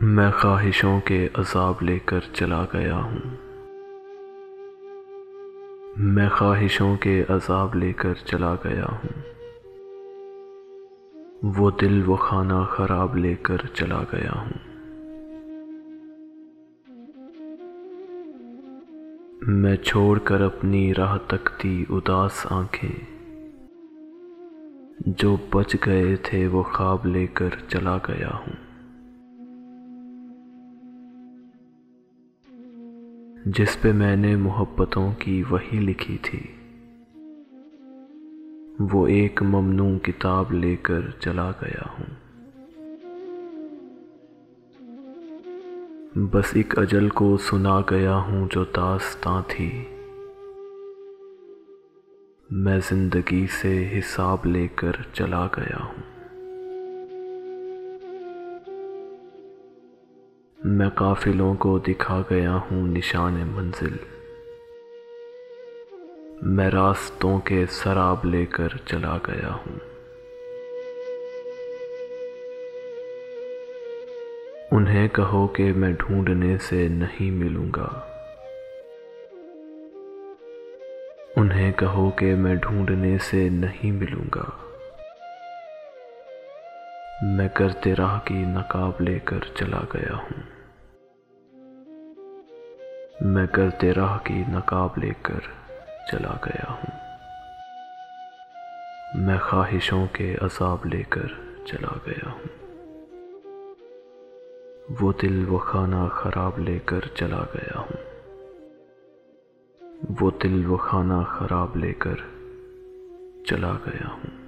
میں خواہشوں کے عذاب لے کر چلا گیا ہوں۔ میں خواہشوں کے عذاب لے کر چلا گیا ہوں۔ وہ دل وہ خانہ خراب لے کر چلا گیا ہوں۔ میں چھوڑ کر اپنی راہ تکتی اداس آنکھیں، جو بچ گئے تھے وہ خواب لے کر چلا گیا ہوں۔ جس پہ میں نے محبتوں کی وحی لکھی تھی، وہ ایک ممنوع کتاب لے کر چلا گیا ہوں۔ بس ایک اجل کو سنا گیا ہوں جو داستاں تھی، میں زندگی سے حساب لے کر چلا گیا ہوں۔ میں قافلوں کو دکھا گیا ہوں نشان منزل، میں راستوں کے سراب لے کر چلا گیا ہوں۔ انہیں کہو کہ میں ڈھونڈنے سے نہیں ملوں گا، انہیں کہو کہ میں ڈھونڈنے سے نہیں ملوں گا۔ میں کرتے راہ کی نقاب لے کر چلا گیا ہوں۔ میں کرتے راہ کی نقاب لے کر چلا گیا ہوں۔ میں خواہشوں کے عذاب لے کر چلا گیا ہوں۔ وہ دل وہ خانہ خراب لے کر چلا گیا ہوں۔ وہ دل وہ خانہ خراب لے کر چلا گیا ہوں۔